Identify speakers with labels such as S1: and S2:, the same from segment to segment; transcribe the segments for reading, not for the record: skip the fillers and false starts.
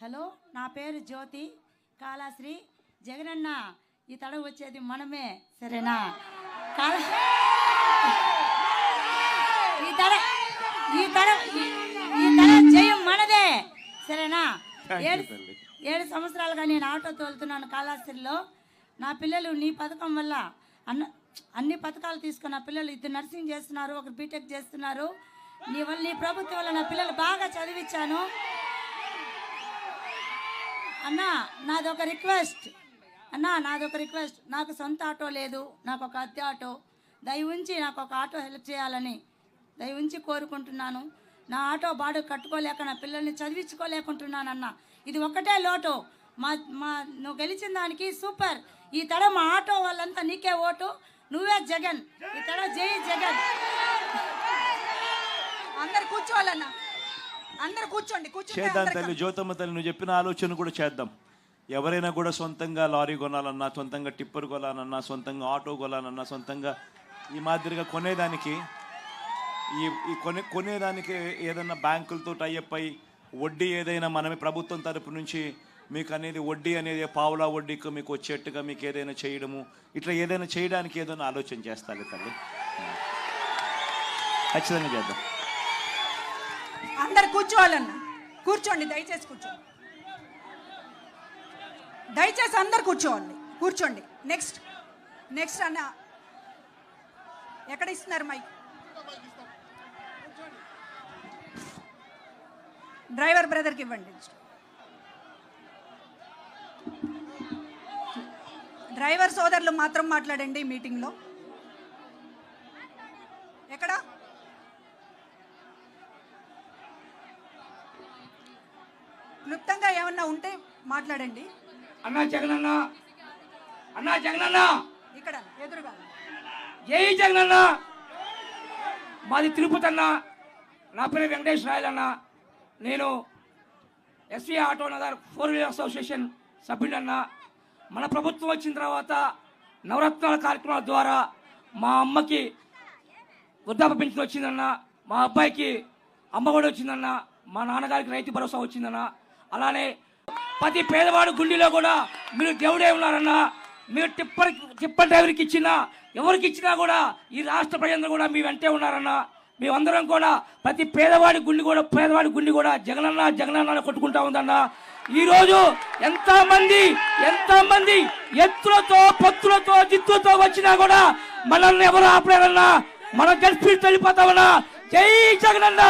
S1: Hello, నా పేరు జ్యోతి కాళాశ్రీ. జగనన్న ఈ తడ వచ్చేది మనమే, సరేనా? ఈ తడ జయం మనదే, సరేనా? 7 సంవత్సరాలుగా నేను ఆటో తోలుతున్నాను కాళాశ్రీలో. నా పిల్లలు నీ పథకం వల్ల అన్ని పథకాలు తీసుకున్న పిల్లలు 2 నర్సింగ్ చేస్తున్నారు, 1 బీటెక్ చేస్తున్నారు. నీ ప్రభుత్వం వల్ల నా పిల్లలు బాగా చదివించాను. అన్నా నాదొక రిక్వెస్ట్, నాకు సొంత ఆటో లేదు, నాకు ఒక అద్దె ఆటో. దయవుంచి నాకు ఒక ఆటో హెల్ప్ చేయాలని దయవుంచి కోరుకుంటున్నాను. నా ఆటో బాడు కట్టుకోలేక నా పిల్లల్ని చదివించుకోలేకుంటున్నాను అన్న. ఇది ఒక్కటే లోటు. నువ్వు గెలిచిన దానికి సూపర్. ఈ తడ మా ఆటో వాళ్ళంతా నీకే ఓటు, నువ్వే జగన్. ఈ తడ జై జగన్.
S2: అందరు కూర్చోవాలన్నా, అందరు కూర్చోండి.
S3: చేద్దాం తల్లి, జ్యోతమ్మ తల్లి నువ్వు చెప్పిన ఆలోచన కూడా చేద్దాం. ఎవరైనా కూడా సొంతంగా లారీ కొనాలన్నా, సొంతంగా టిప్పర్ కొనాలన్నా, సొంతంగా ఆటో కొనాలన్నా, సొంతంగా ఈ మాదిరిగా కొనేదానికి కొనేదానికి ఏదైనా బ్యాంకులతో టైఅప్ అయ్యి వడ్డీ ఏదైనా మనమే ప్రభుత్వం తరపు నుంచి మీకు అనేది వడ్డీ అనేది పావులా వడ్డీకి మీకు వచ్చేట్టుగా మీకు ఏదైనా చేయడము, ఇట్లా ఏదైనా చేయడానికి ఏదైనా ఆలోచన చేస్తాలి తల్లి. ఖచ్చితంగా చేద్దాం.
S2: అందరు కూర్చోవాలన్నా, కూర్చోండి. దయచేసి కూర్చోండి, దయచేసి అందరు కూర్చోండి. నెక్స్ట్ అన్న ఎక్కడ ఇస్తున్నారు మైక్? డ్రైవర్ బ్రదర్కి ఇవ్వండి. డ్రైవర్ సోదరులు మాత్రం మాట్లాడండి మీటింగ్లో. ఎక్కడ? క్లుప్తంగా ఏమన్నా ఉంటే మాట్లాడండి.
S4: అన్నా జగనన్న,
S2: ఇక్కడ ఎదురుగా.
S4: జై జగనన్న. మాది తిరుపతి అన్న. నా పేరు వెంకటేష్ రాయల్ అన్న. నేను SV auto Nagar 4 wheeler association సభ్యుడన్న. మన ప్రభుత్వం వచ్చిన తర్వాత నవరత్నాల కార్యక్రమాల ద్వారా మా అమ్మకి వృద్ధాప్య పెన్షన్ వచ్చిందన్న, మా అబ్బాయికి అమ్మఒడి వచ్చిందన్న, మా నాన్నగారికి రైతు భరోసా వచ్చిందన్న. అలానే ప్రతి పేదవాడు గుండెలో కూడా మీరు దేవుడే ఉన్నారన్న. మీరు టిప్పర్ డ్రైవర్కి ఇచ్చినా ఎవరికి ఇచ్చినా కూడా ఈ రాష్ట్ర ప్రజలందరూ కూడా మీ వెంటే ఉన్నారన్న. మేమందరం కూడా ప్రతి పేదవాడి గుండె కూడా జగనన్న కొట్టుకుంటా ఉందన్న. ఈరోజు ఎంతమంది ఎత్తులతో పత్తులతో జిత్తులతో వచ్చినా కూడా మనల్ని ఎవరు ఆపలేరన్నా. మనం గెలిపి వెళ్ళిపోతామన్నా. జై Jagananna.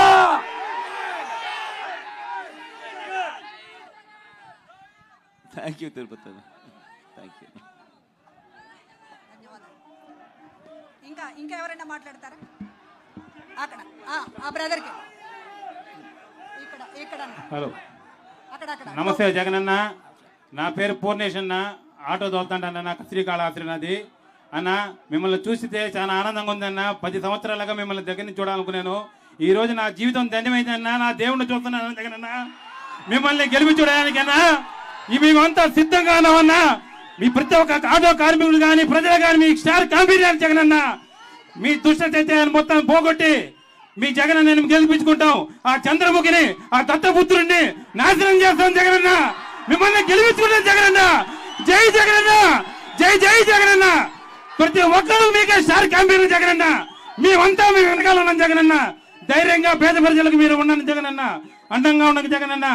S3: Thank you Tirupati. Thank you.
S2: ఇంకా ఎవరైనా మాట్లాడతారా? అక్కడ ఆ బ్రదర్కి ఇక్కడ.
S5: హలో, నమస్తే జగనన్న. నా పేరు పూర్ణేష్ అన్న. ఆటో తోలుతాంటన్న. నాకు శ్రీకాళహస్తి నది అన్న. మిమ్మల్ని చూస్తే చాలా ఆనందంగా ఉందన్న. 10 సంవత్సరాలుగా మిమ్మల్ని దగ్గర నుంచి చూడాలనుకున్నాను. ఈ రోజు నా జీవితం ధన్యమైందన్న. నా దేవుణ్ణి చూస్తున్నాను జగనన్న. మిమ్మల్ని గెలిపి చూడడానికన్నా మేమంతా సిద్ధంగా ఉన్నామన్నా. మీ ప్రతి ఒక్క ఆటో కార్మికులు కానీ ప్రజలు కానీ మీ స్టార్ కాంపిటీషన్ జగనన్న. మీ దుష్ట చైతన్యాన్ని మొత్తం పోగొట్టి మీ జగనన్న గెలిపించుకుంటాం. ఆ చంద్రముఖిని, ఆ దత్తపుత్రుడిని నాశనం చేస్తాం జగనన్న. మిమ్మల్ని గెలిపించుకుంటాం జగనన్న. జై జగనన్న, జై జై జగనన్న. ప్రతి ఒక్కరూ మీకే స్టార్ కాంపిటీషన్ జగనన్న. మేమంతా మీ వెనకాల ఉన్నాం జగనన్న. ధైర్యంగా పేద ప్రజలకు మీరు ఉండండి జగనన్న. అండంగా ఉండండి జగనన్న.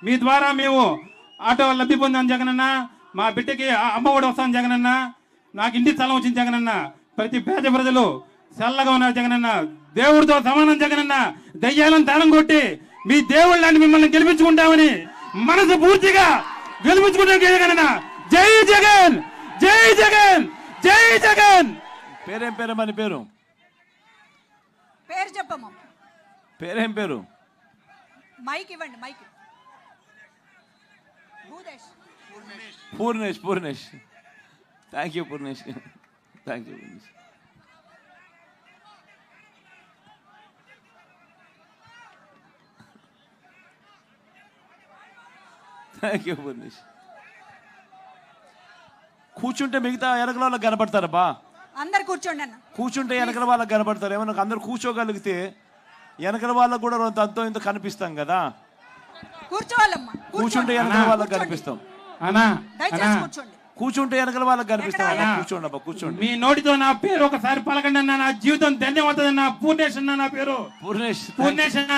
S5: మీ ద్వారా మేము ఆటో లబ్ధి పొందాం జగనన్న. మా బిడ్డకి అమ్మఒడి వస్తాను జగనన్న. నాకు ఇంటి స్థలం వచ్చింది జగనన్న. ప్రతి పేద ప్రజలు చల్లగా ఉన్నారు జగనన్న. దేవుడితో సమానం జగనన్న. దయ్యాలను దానం కొట్టి మీ దేవుళ్ళని మిమ్మల్ని గెలిపించుకుంటామని మనసు పూర్తిగా గెలిపించుకుంటాం జగనన్న. జై జగన్, జై జగన్, జై జగన్.
S3: పేరేం పేరు? మన పేరు
S2: చెప్పమ్మా.
S3: పేరేం పేరు?
S2: మైక్ ఇవ్వండి. Mic.
S3: Purnesh. Thank you Purnesh. Thank you Purnesh. Thank you Purnesh. కూర్చుంటే మిగతా వెనకల వాళ్ళకి కనపడతారబ్బా.
S2: అందరు కూర్చోండి అన్న.
S3: కూర్చుంటే వెనకల వాళ్ళకి కనపడతారు. ఏమన్నా అందరు కూర్చోగలిగితే వెనకల వాళ్ళకు కూడా కొంత అంతో ఇంత కనిపిస్తాం కదా,
S2: కూర్చోవాలమ్మా,
S3: కూర్చుంటే వెనకల వాళ్ళకి కనిపిస్తాం,
S5: అన్నా
S2: దయచేసి కూర్చోండి.
S3: కూర్చుంటే వెనకల వాళ్ళకి కనిపిస్తాం అన్న. కూర్చోండి అబ్బా, కూర్చోండి.
S5: మీ నోటితో నా పేరు ఒకసారి పలకండి అన్న, నా జీవితం ధన్యమవుతుంది అన్న. పూర్ణేష్ అన్న నా పేరు,
S3: పూర్ణేష్.
S5: పూర్ణేష్ అన్న.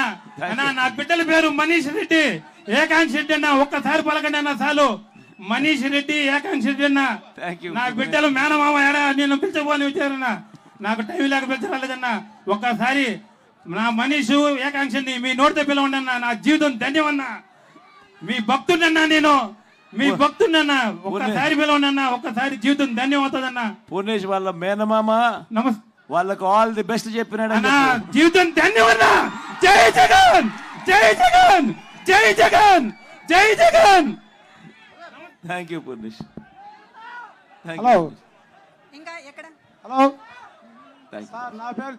S5: అన్న నా బిడ్డల పేరు మనీష్ రెడ్డి, ఏకాంక్ష రెడ్డి అన్న. ఒక్కసారి పలకండి అన్న చాలు. మనీష్ రెడ్డి, ఏకాంక్ష రెడ్డి అన్న.
S3: Thank you.
S5: నా బిడ్డలు మేనమామ ఏడా నేను పిలిచబోని వచ్చారన్న, నాకు టైం లేక పిలిచరాలేదన్న. ఒక్కసారి నా మనీష్ ఏకాంక్షని మీ నోటితో పిలవండి అన్న, నా జీవితం ధన్యమన్నా. మీ భక్తుడన్నా నేను, మీ భక్తుడన్నా. ఒక్కసారి పిలవండి అన్న, ఒక్కసారి జీవితం ధన్యమవుతుందన్న.
S3: పూర్ణేష్ వాళ్ళ మేనమామ
S5: నమస్తే
S3: వాళ్ళకు ఆల్ ది బెస్ట్ చెప్పినాడు
S5: అన్నా, జీవితం ధన్యమన్నా. జై జగన్, జై జగన్, జై జగన్, జై Jagan.
S3: Thank you Purnesh.
S6: Hello
S2: ఇంకా ఎక్కడ?
S6: హలో సార్, నా పేరు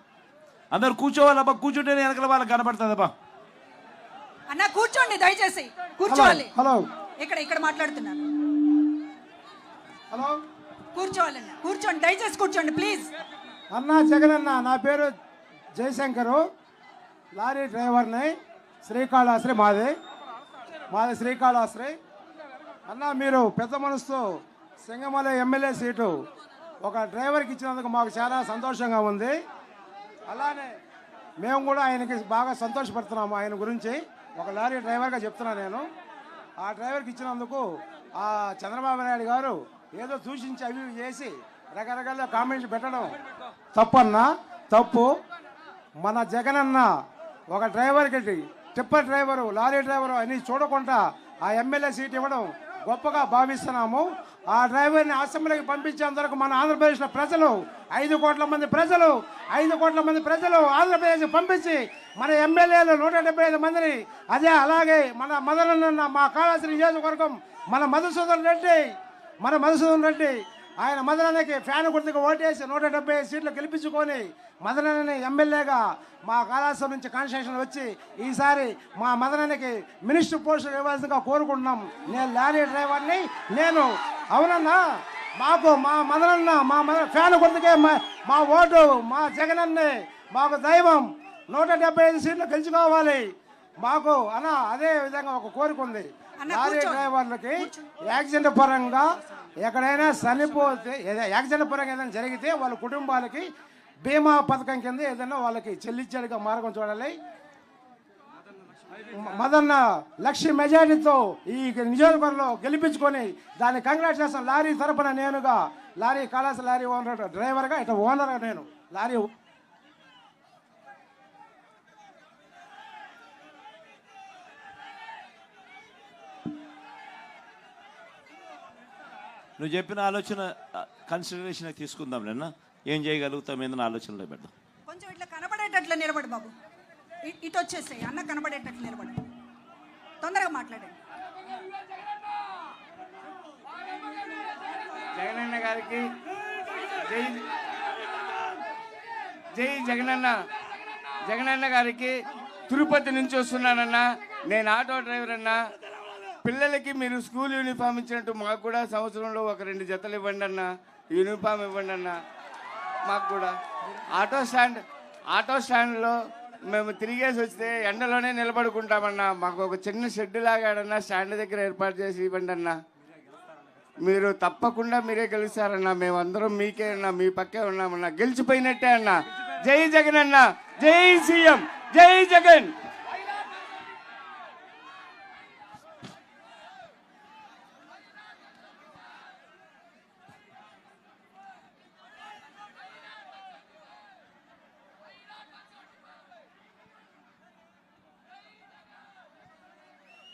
S3: అందరు కూర్చోవాలబ్బా, కూర్చుంటేనే వెనకల వాళ్ళకి కనపడుతుందబ్బా.
S2: అన్న కూర్చోండి దయచేసి, కూర్చోవాలి.
S6: హలో
S2: ఇక్కడ మాట్లాడుతున్నారు.
S6: హలో
S2: కూర్చోవాలన్న, కూర్చోండి దయచేసి, కూర్చోండి ప్లీజ్.
S6: అన్నా జగన్ అన్న, నా పేరు జయశంకరు, లారీ డ్రైవర్ని. శ్రీకాళహస్తి మాది శ్రీకాళహస్తి. అన్న మీరు పెద్ద మనసుతో సింగమల ఎమ్మెల్యే సీటు ఒక డ్రైవర్కి ఇచ్చినందుకు మాకు చాలా సంతోషంగా ఉంది. అలానే మేము కూడా ఆయనకి బాగా సంతోషపడుతున్నాము. ఆయన గురించి ఒక లారీ డ్రైవర్గా చెప్తున్నా నేను. ఆ డ్రైవర్కి ఇచ్చినందుకు ఆ చంద్రబాబు నాయుడు గారు ఏదో సూచించి అవి ఇవి చేసి రకరకాల కామెంట్స్ పెట్టడం తప్పన్నా, తప్పు. మన జగనన్న ఒక డ్రైవర్కి, టిప్పర్ డ్రైవరు, లారీ డ్రైవరు అని చూడకుండా ఆ ఎమ్మెల్యే సీట్ ఇవ్వడం గొప్పగా భావిస్తున్నాము. ఆ డ్రైవర్ని అసెంబ్లీకి పంపించేందుకు మన ఆంధ్రప్రదేశ్లో ప్రజలు 5 కోట్ల మంది ప్రజలు ఆంధ్రప్రదేశ్కి పంపించి మన ఎమ్మెల్యేలు 175 మందిని, అలాగే మన మదనన్న మా కాళహస్తి నియోజకవర్గం మన మధుసూదన్ రెడ్డి ఆయన మదనన్నకి ఫ్యాన్ గుర్తుకు ఓటేసి 175 సీట్లు గెలిపించుకొని మదనన్నని ఎమ్మెల్యేగా మా కాళహస్తి నుంచి కాన్స్టిట్యూషన్ వచ్చి ఈసారి మా మదనన్నకి మినిస్టర్ పోస్ట్ ఇవ్వాల్సిందిగా కోరుకుంటున్నాం. నేను లారీ డ్రైవర్ని, నేను. అవునన్నా, మాకు మా మదనన్న ఫ్యాన్ గుర్తుకే మా ఓటు, మా జగనన్నే మాకు దైవం. 175 సీట్లు గెలుచుకోవాలి మాకు అన్న. అదే విధంగా ఒక కోరిక ఉంది. లారీ డ్రైవర్లకి యాక్సిడెంట్ పరంగా ఎక్కడైనా చనిపోతే, యాక్సిడెంట్ పరంగా ఏదైనా జరిగితే వాళ్ళ కుటుంబాలకి బీమా పథకం కింద ఏదైనా వాళ్ళకి చెల్లించేట్టుగా మార్గం చూడాలి. మదన్న లక్ష మెజారిటీతో ఈ నియోజకవర్గంలో గెలిపించుకొని దాన్ని కంగ్రాచులేషన్. లారీ తరపున నేనుగా, లారీ కాళహస్తి లారీ ఓనర్ డ్రైవర్గా, ఇట్లా ఓనర్గా నేను లారీ.
S3: నువ్వు చెప్పిన ఆలోచన కన్సిడరేషన్ తీసుకుందాం. నిన్న ఏం చేయగలుగుతాం ఏదైనా ఆలోచనలో పెడదాం.
S2: కొంచెం ఇట్లా కనబడేటట్లు నిలబడి బాబు, ఇటు వచ్చేసాయి అన్న, కనబడేటట్లు నిలబడి తొందరగా మాట్లాడండి.
S7: జగనన్న గారికి జై జై జగనన్న గారికి. తిరుపతి నుంచి వస్తున్నానన్నా. నేను ఆటో డ్రైవర్ అన్నా. పిల్లలకి మీరు స్కూల్ యూనిఫామ్ ఇచ్చినట్టు మాకు కూడా సంవత్సరంలో ఒక 2 జతలు ఇవ్వండి అన్న, యూనిఫామ్ ఇవ్వండి అన్న. మాకు కూడా ఆటో స్టాండ్లో మేము తిరిగేసి వస్తే ఎండలోనే నిలబడుకుంటామన్నా. మాకు ఒక చిన్న షెడ్ లాగాడన్నా స్టాండ్ దగ్గర ఏర్పాటు చేసి ఇవ్వండి అన్న. మీరు తప్పకుండా మీరే గెలుస్తారన్నా. మేమందరం మీకే అన్నా, మీ పక్కే ఉన్నామన్నా. గెలిచిపోయినట్టే అన్నా. జై జగన్ అన్న, జై సీఎం, జై జగన్.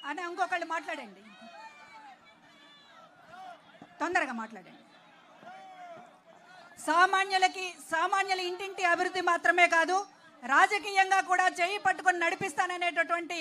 S2: అన్న ఇంకొకళ్ళు మాట్లాడండి, తొందరగా మాట్లాడండి. సామాన్యుల ఇంటింటి అభివృద్ధి మాత్రమే కాదు, రాజకీయంగా కూడా చేయి పట్టుకొని నడిపిస్తాననేటటువంటి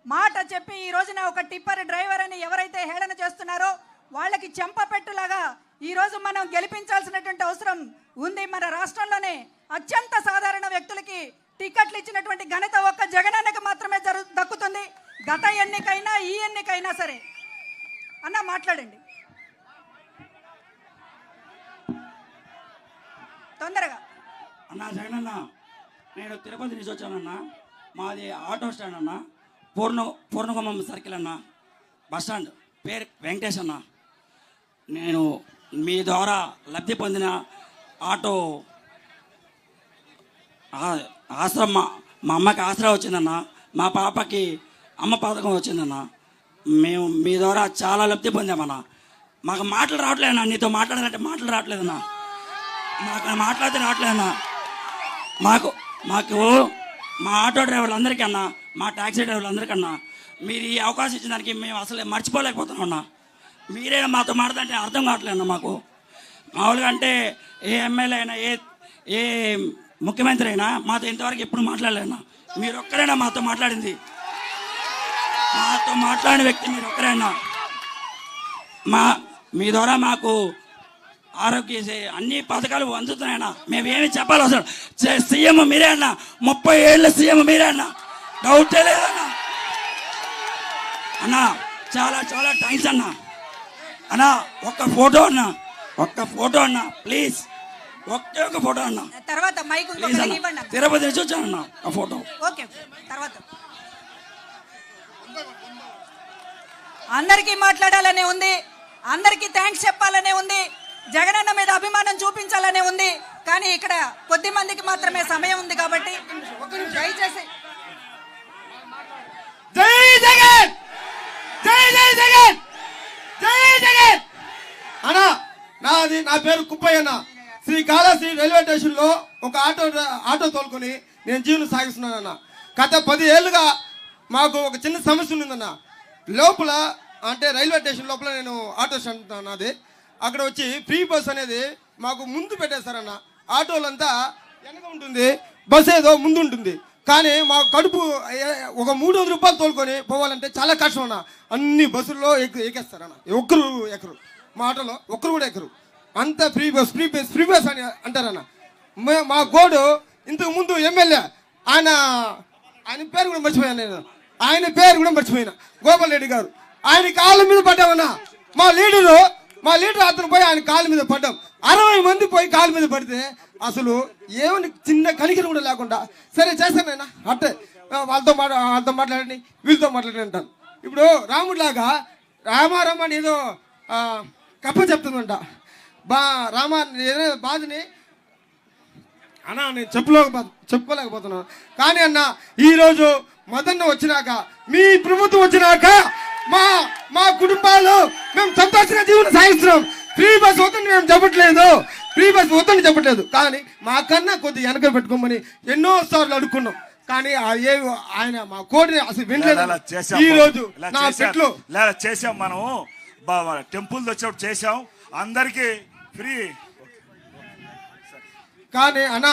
S2: మాట చెప్పి ఈ రోజున ఒక టిప్పర్ డ్రైవర్ అని ఎవరైతే హేళన చేస్తున్నారో వాళ్ళకి చెంపపెట్టులాగా ఈ రోజు మనం గెలిపించాల్సినటువంటి అవసరం ఉంది. మన రాష్ట్రంలోనే అత్యంత సాధారణ వ్యక్తులకి టికెట్లు ఇచ్చినటువంటి ఘనత ఒక్క జగనన్నకి మాత్రమే దక్కుతుంది. గత ఎన్నికైనా ఈ ఎన్నికైనా సరే. అన్న మాట్లాడండి తొందరగా.
S4: అన్నా జగనన్న, నేను తిరుపతి నుంచి వచ్చానన్నా.
S8: మాది ఆటో స్టాండ్ అన్న, పూర్ణగుమ్మం సర్కిల్ అన్న, బస్ స్టాండ్, పేరు వెంకటేష్ అన్న. నేను మీ ద్వారా లబ్ధి పొందిన ఆటో ఆశ్రమ, మా అమ్మకి ఆసరా వచ్చిందన్న, మా పాపకి అమ్మ పథకం వచ్చిందన్న. మేము మీ ద్వారా చాలా లబ్ధి పొందామన్న. మాకు మాటలు రావట్లేదన్నా, నీతో మాట్లాడాలంటే మాటలు రావట్లేదన్నా, మాకు మాట్లాడితే రావట్లేదన్నా. మాకు మా ఆటో డ్రైవర్లందరికీ అన్నా, మా ట్యాక్సీ డ్రైవర్లందరికన్నా మీరు ఈ అవకాశం ఇచ్చిన దానికి మేము అసలు మర్చిపోలేకపోతున్నాం అన్న. మీరే మాతో మాట్లాడంటే అర్థం కావట్లేదన్నా మాకు. మామూలుగా అంటే ఏ ఎమ్మెల్యే అయినా, ఏ ముఖ్యమంత్రి అయినా మాతో ఇంతవరకు ఎప్పుడు మాట్లాడలేదన్నా. మీరు ఒక్కరైనా మాతో మాట్లాడింది, మాతో మాట్లాడిన వ్యక్తి మీరు ఒక్కరైనా. మీ ద్వారా మాకు ఆరోగ్య అన్ని పథకాలు అందుతున్నాయన్నా. మేమేమి చెప్పాలి అసలు. సీఎం మీరే అన్న, 30 ఏళ్ళ సీఎం మీరే అన్న, డౌటే లేదన్నా. అన్నా చాలా చాలా థ్యాంక్స్ అన్నా. అన్నా ఒక్క ఫోటో అన్నా ప్లీజ్, ఒకే ఒక ఫోటో అన్నా.
S2: తర్వాత మైక్
S8: ప్లీజ్ అన్న, తిరుపతి నుంచి వచ్చానన్నా ఆ ఫోటో.
S2: ఓకే, తర్వాత అందరికీ మాట్లాడాలనే ఉంది, అందరికీ థ్యాంక్స్ చెప్పాలనే ఉంది, జగనన్న మీద అభిమానం చూపించాలనే ఉంది. కానీ ఇక్కడ కొద్ది మందికి మాత్రమే సమయం ఉంది కాబట్టి దయచేసి
S6: జై జగన్, జై జై జగన్, జై జగన్ అన్నా. నా పేరు కుప్పయ్య అన్న. శ్రీకాళహస్తి రైల్వే స్టేషన్ లో ఒక ఆటో తోలుకొని నేను జీవనం సాగిస్తున్నానన్న. గత 10 ఏళ్ళుగా మాకు ఒక చిన్న సమస్య ఉందన్న. లోపల అంటే రైల్వే స్టేషన్ లోపల నేను ఆటో స్టాండ్ నాది. అక్కడ వచ్చి ఫ్రీ బస్ అనేది మాకు ముందు పెట్టేస్తారన్న. ఆటోలంతా వెనక ఉంటుంది, బస్ ఏదో ముందు ఉంటుంది. కానీ మా కడుపు ఒక 300 రూపాయలు తోలుకొని పోవాలంటే చాలా కష్టం అన్న. అన్ని బస్సుల్లో ఎక్కేస్తారన్న. ఒక్కరు ఎక్కరు, మా ఆటోలో ఒక్కరు కూడా ఎక్కరు. అంతా ఫ్రీ బస్ అని అంటారన్న. మా గోడు ఇంతకు ముందు ఎమ్మెల్యే ఆయన పేరు కూడా మర్చిపోయాను నేను. ఆయన పేరు కూడా మర్చిపోయినా, గోపాల్ రెడ్డి గారు. ఆయన కాళ్ళ మీద పడ్డామన్నా. మా లీడర్ అతను పోయి ఆయన కాళ్ళ మీద పడ్డాం. 60 మంది పోయి కాళ్ళ మీద పడితే అసలు ఏమని చిన్న కనికరం కూడా లేకుండా సరే చేస్తానైనా అంటే వాళ్ళతో మాట్లాడండి, వీళ్ళతో మాట్లాడండి అంటాను. ఇప్పుడు రాముడిలాగా రామారామ అని ఏదో కప్ప చెప్తుందంట. రామ ఏదైనా బాధని అన్నా నేను చెప్పుకోలేకపోతున్నాను. కానీ అన్న ఈరోజు మదన్న వచ్చినాక, మీ ప్రభుత్వం వచ్చినాక మా కుటుంబాలు మేము సంతోషంగా జీవనం సాగిస్తున్నాం. ఫ్రీ బస్ వద్దని మేము చెప్పట్లేదు, కానీ మాకన్నా కొద్దిగా వెనక పెట్టుకోమని ఎన్నో సార్లు అడుక్కున్నాం. కానీ ఆయన మా కోడిని అసలు వినలేదు. ఈ రోజు నా చెట్లు
S3: చేసాం, మనం టెంపుల్ వచ్చినప్పుడు చేసాం, అందరికి ఫ్రీ.
S6: కానీ అన్న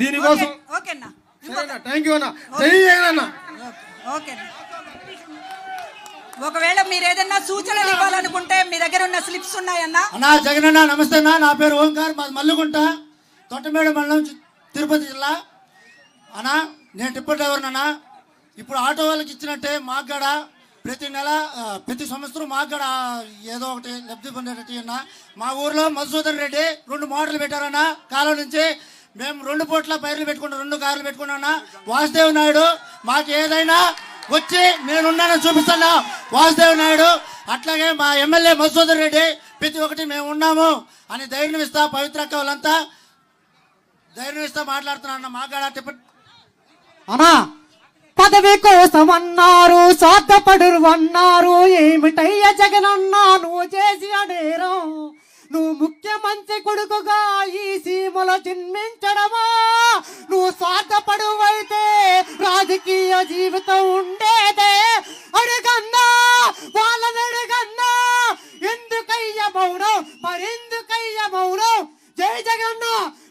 S6: దీనికోసం థ్యాంక్ యూ అన్న. అన్న
S2: ఒకవేళ మీరు ఏదైనా సూచనలు ఇవ్వాలనుకుంటే మీ దగ్గర ఉన్న స్లిప్స్ ఉన్నాయన్నా.
S9: అన్నా జగనన్న నమస్తే అన్న. నా పేరు ఓంకార్, మాది మల్లుగుంట, తొట్టమేడు మండలం, తిరుపతి జిల్లా. అన్నా నేను టిప్పర్ డ్రైవర్ అన్నా. ఇప్పుడు ఆటో వాళ్ళకి ఇచ్చినట్టే మాకు కూడా ప్రతి సంవత్సరం మాకు కూడా ఏదో ఒకటి లబ్ధి పొందేటట్టు అన్న. మా ఊర్లో మధుసూదన్ రెడ్డి 2 మోటార్లు పెట్టారన్న. కాలం నుంచి మేము 2 పూట్ల పైర్లు పెట్టుకున్నాం, 2 కార్లు పెట్టుకున్నా. వాసుదేవ్ నాయుడు మాకు ఏదైనా వచ్చి నేనున్నానని చూపిస్తున్నా వాసుదేవ్ నాయుడు. అట్లాగే మా ఎమ్మెల్యే మధుసూదన్ రెడ్డి ప్రతి ఒక్కటి మేము ఉన్నాము అని ధైర్యం ఇస్తా, పవిత్రక్క వాళ్ళంతా ధైర్యం ఇస్తా మాట్లాడుతున్నా. మాకు టిప్పర్
S10: అన్నా పదవి కోసం అన్నారు, స్వార్థపడురు అన్నారు. ఏమిటయ్య జగనన్నా నువ్వు చేసి నేరం? నువ్వు ముఖ్యమంత్రి కొడుకుగా ఈ సీమలో జన్మించడమా? నువ్వు స్వార్థపడువైతే రాజకీయ జీవితం ఉండేదే. అడుగన్నా వాళ్ళని అడుగన్నా, ఎందుకయ్య మౌనం, మరెందుకయ్య మౌనం? జై జగన్న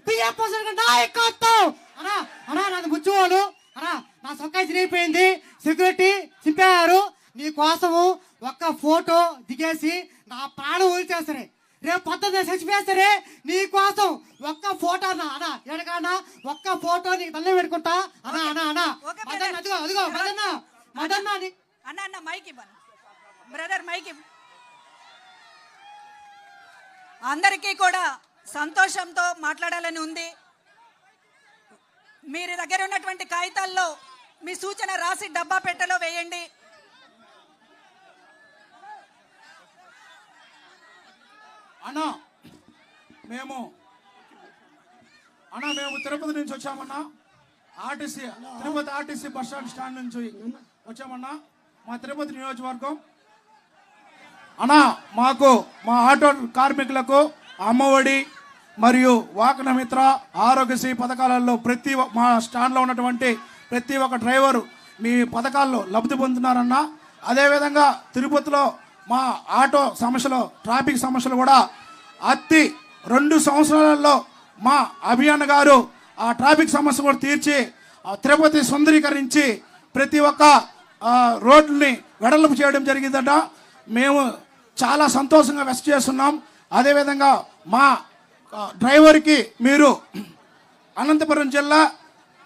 S10: పిఎఫ్ నాయకత్వం. అన్నా అన్నా నాది ముచ్చుకోను అన్నా, నా సొక్కా చిరిగిపోయింది, సెక్యూరిటీ చింపారు. నీ కోసము ఒక్క ఫోటో దిగేసి నా ప్రాణం ఊల్చేస్తారే, రేపు పొద్దున్న చచ్చిపోయేస్తారే. నీ కోసం ఒక్క ఫోటో అన్నా అన్నా ఎడకన్నా ఒక్క ఫోటో నీకు తల్లి పెట్టుకుంటా అన్నా అన్నా అన్నా. అదిగో అదిగో మదన్న మదన్న
S2: అన్న అన్న మైక్ ఇవ్వను బ్రదర్, మైక్ ఇవ్వ. అందరికీ కూడా సంతోషంతో మాట్లాడాలని ఉంది. మీరు దగ్గర ఉన్నటువంటి కాగితాల్లో మీ సూచన రాసి డబ్బా పెట్టెలో వేయండి.
S6: అన్నా మేము తిరుపతి నుంచి వచ్చామన్నా. తిరుపతి ఆర్టీసీ బస్ స్టాండ్ నుంచి వచ్చామన్నా. మా తిరుపతి నియోజకవర్గం అన్నా. మాకు మా ఆటో కార్మికులకు అమ్మఒడి మరియు వాహన మిత్ర ఆరోగ్యశ్రీ పథకాలలో మా స్టాండ్లో ఉన్నటువంటి ప్రతి ఒక్క డ్రైవరు మీ పథకాల్లో లబ్ధి పొందుతున్నారన్నా. అదేవిధంగా తిరుపతిలో మా ఆటో సమస్యలు, ట్రాఫిక్ సమస్యలు కూడా 2 సంవత్సరాలలో మా అభియాన్ గారు ఆ ట్రాఫిక్ సమస్య కూడా తీర్చి తిరుపతి సుందరీకరించి ప్రతి ఒక్క రోడ్లని వెడల్పు చేయడం జరిగిందట. మేము చాలా సంతోషంగా వ్యక్తం చేస్తున్నాం. అదేవిధంగా మా డ్రైవర్కి మీరు అనంతపురం జిల్లా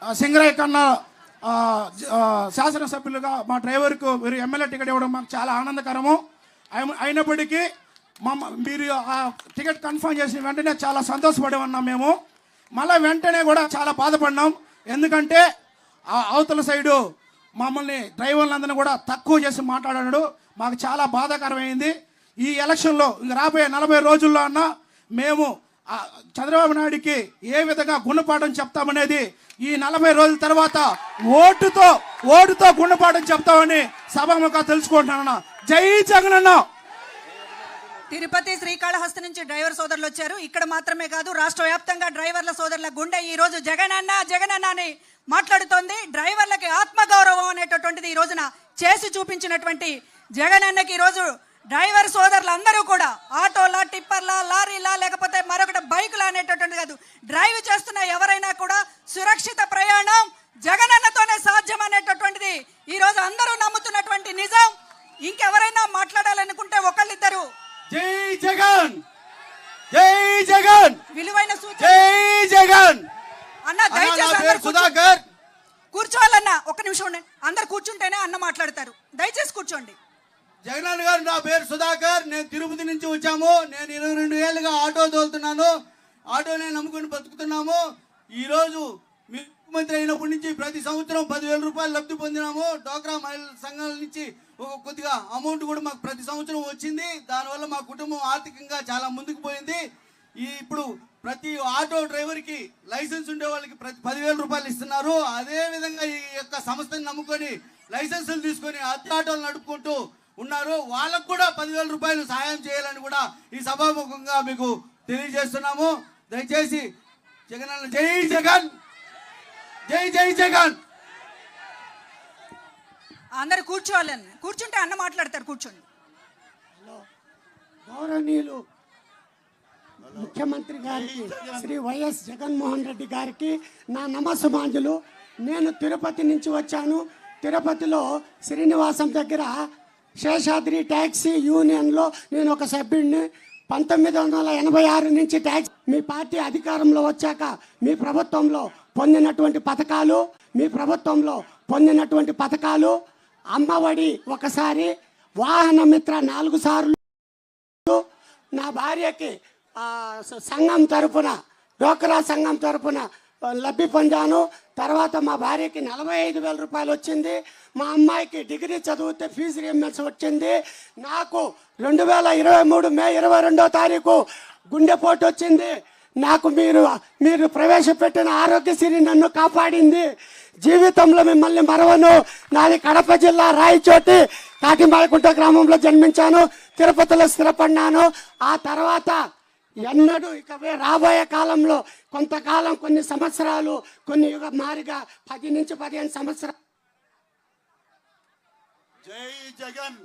S6: సింగరయ్య కన్నా శాసనసభ్యులుగా మా డ్రైవర్కు మీరు ఎమ్మెల్యే టికెట్ ఇవ్వడం మాకు చాలా ఆనందకరము. అయినప్పటికీ మీరు ఆ టికెట్ కన్ఫర్మ్ చేసిన వెంటనే చాలా సంతోషపడి ఉన్నాం. మేము మళ్ళీ వెంటనే కూడా చాలా బాధపడినాం. ఎందుకంటే అవతల సైడు మమ్మల్ని డ్రైవర్లందరినీ కూడా తక్కువ చేసి మాట్లాడాడు. మాకు చాలా బాధాకరమైంది. ఈ ఎలక్షన్లో రాబోయే 40 రోజుల్లో అన్నా మేము చంద్రబాబు నాయుడికి ఏ విధంగా గుణపాఠం చెప్తామనేది ఈ 40 రోజుల తర్వాత ఓటుతో గుణపాఠం చెప్తామని సభాముఖంగా తెలుసుకుంటున్నాను. జై జగనన్న.
S2: తిరుపతి శ్రీకాళహస్తి నుంచి డ్రైవర్ సోదరులు వచ్చారు. ఇక్కడ మాత్రమే కాదు, రాష్ట్ర వ్యాప్తంగా డ్రైవర్ల సోదరుల గుండె ఈ రోజు జగనన్న అని మాట్లాడుతోంది. డ్రైవర్లకి ఆత్మగౌరవం అనేటటువంటిది ఈ రోజున చేసి చూపించినటువంటి జగనన్నకి ఈ రోజు డ్రైవర్ సోదరులు అందరూ కూడా ఆటోలా, టిప్పర్లా, లారీలా, లేకపోతే మరొకటి బైకులా అనేటటువంటి కాదు, డ్రైవ్ చేస్తున్న ఎవరైనా కూడా సురక్షిత ప్రయాణం జగనన్నతోనే సాధ్యం అనేటటువంటిది ఈ రోజు అందరూ నమ్ముతున్నటువంటి నిజం. ఇంకెవరైనా మాట్లాడాలనుకుంటే ఒకళ్ళిద్దరు
S9: జై జగన్, జై జగన్,
S2: విలువైన సూచన.
S9: జై జగన్.
S2: అన్న దయచేసి
S9: సుధాకర్
S2: కూర్చోవాలన్నా, ఒక్క నిమిషం ఉండే. అందరు కూర్చుంటేనే అన్న మాట్లాడతారు. దయచేసి కూర్చోండి.
S9: జగనన్న గారు, నా పేరు సుధాకర్. నేను తిరుపతి నుంచి వచ్చాము. నేను 22 ఏళ్ళుగా ఆటో తోలుతున్నాను. ఆటోనే నమ్ముకుని బతుకుతున్నాము. ఈరోజు ముఖ్యమంత్రి అయినప్పటి నుంచి ప్రతి సంవత్సరం 10,000 రూపాయలు లబ్ధి పొందినాము. డోక్రా మహిళా సంఘాల నుంచి కొద్దిగా అమౌంట్ కూడా మాకు ప్రతి సంవత్సరం వచ్చింది. దానివల్ల మా కుటుంబం ఆర్థికంగా చాలా ముందుకు పోయింది. ఇప్పుడు ప్రతి ఆటో డ్రైవర్కి లైసెన్స్ ఉండే వాళ్ళకి ప్రతి 10,000 రూపాయలు ఇస్తున్నారు. అదేవిధంగా ఈ యొక్క సంస్థని నమ్ముకొని లైసెన్సులు తీసుకొని అద్దె ఆటోలు నడుపుకుంటూ ఉన్నారు. వాళ్ళకు కూడా 10,000 రూపాయలు సహాయం చేయాలని కూడా ఈ సభాముఖంగా మీకు తెలియజేస్తున్నాము. దయచేసి జగన్, జై జగన్, జై జై జగన్.
S2: అందరు కూర్చోవాలని, కూర్చుంటే అన్న మాట్లాడతారు. కూర్చోండి.
S10: గౌరవనీయులు ముఖ్యమంత్రి గారికి, శ్రీ వైఎస్ జగన్మోహన్ రెడ్డి గారికి నా నమస్సుమాంజులు. నేను తిరుపతి నుంచి వచ్చాను. తిరుపతిలో శ్రీనివాసం దగ్గర శేషాద్రి ట్యాక్సీ యూనియన్లో నేను ఒక సభ్యుడిని. 1986 నుంచి ట్యాక్సీ మీ పార్టీ అధికారంలో వచ్చాక మీ ప్రభుత్వంలో పొందినటువంటి పథకాలు అమ్మఒడి ఒకసారి, వాహన మిత్ర 4 సార్లు, నా భార్యకి సంఘం తరపున, డోక్రా సంఘం తరపున లబ్ధి పొందాను. తర్వాత మా భార్యకి 45,000 రూపాయలు వచ్చింది. మా అమ్మాయికి డిగ్రీ చదివితే ఫీజు రియంబర్స్ వచ్చింది. నాకు 2023 మే 22వ తారీఖు గుండెపోటు వచ్చింది. నాకు మీరు ప్రవేశపెట్టిన ఆరోగ్యశ్రీ నన్ను కాపాడింది. జీవితంలో మిమ్మల్ని మరవను. నాది కడప జిల్లా రాయచోటి కాకిమాయకుంట గ్రామంలో జన్మించాను. తిరుపతిలో స్థిరపడినాను. ఆ తర్వాత ఎన్నడూ ఇక రాబోయే కాలంలో కొంతకాలం, కొన్ని సంవత్సరాలు, కొన్ని మారిగా 10 నుంచి 15 సంవత్సరాలు.
S9: జై జగన్,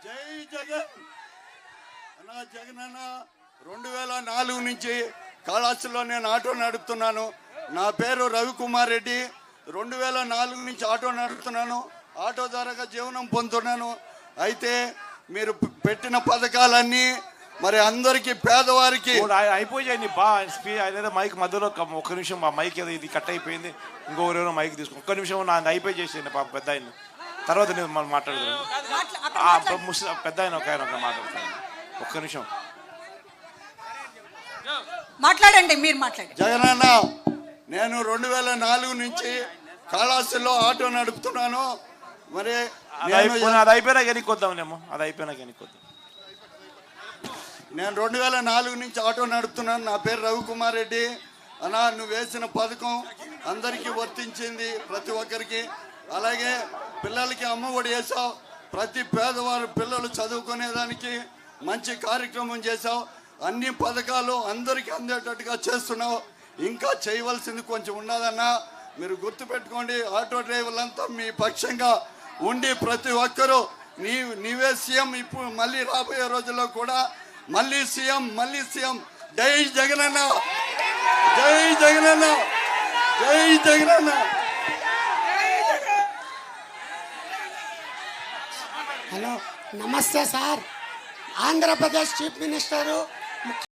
S9: జై జగన్. అన్న జగనన్న, 2004 నుంచి కాళహస్తిలో నేను ఆటో నడుపుతున్నాను. నా పేరు రవికుమార్ రెడ్డి. 2004 నుంచి ఆటో నడుపుతున్నాను. ఆటో ద్వారా జీవనం పొందుతున్నాను. అయితే మీరు పెట్టిన పథకాలన్నీ మరి అందరికి, పేదవారికి
S3: అయిపోయాయి. అదేదో మైక్ మధ్యలో ఒక్క నిమిషం, మా మైక్ ఏదో ఇది కట్ అయిపోయింది. ఇంకొకరేమో మైక్ తీసుకో, ఒక్క నిమిషం నా అయిపోయి చేసేయండి పాప పెద్ద ఆయన. తర్వాత నేను మనం మాట్లాడదాం. పెద్ద ఆయన ఒక ఆయన మాట్లాడతాను. ఒక్క నిమిషం
S2: మాట్లాడండి, మీరు మాట్లాడండి.
S9: జగనన్న, నేను 2004 నుంచి
S11: కాళహస్తిలో ఆటో నడుపుతున్నాను. మరి
S3: అది అయిపోయినాక ఎన్నికొద్దాంలేమో, అది అయిపోయినాక ఎన్నికొద్దాం.
S11: నేను 2004 నుంచి ఆటో నడుపుతున్నాను. నా పేరు రవికుమార్ రెడ్డి. అన్నా, నువ్వు వేసిన పథకం అందరికీ వర్తించింది, ప్రతి ఒక్కరికి. అలాగే పిల్లలకి అమ్మఒడి వేసావు, ప్రతి పేదవారు పిల్లలు చదువుకునేదానికి మంచి కార్యక్రమం చేసావు. అన్ని పథకాలు అందరికీ అందేటట్టుగా చేస్తున్నావు. ఇంకా చేయవలసింది కొంచెం ఉన్నదన్నా. మీరు గుర్తుపెట్టుకోండి, ఆటో డ్రైవర్లంతా మీ పక్షంగా ఉండి ప్రతి ఒక్కరూ నీవే సీఎం. ఇప్పుడు మళ్ళీ రాబోయే రోజుల్లో కూడా మళ్ళీ సీఎం. జై జగనన్న, జై జగనన్న, జై జగనన్న.
S10: హలో, నమస్తే సార్. Andhra Pradesh chief minister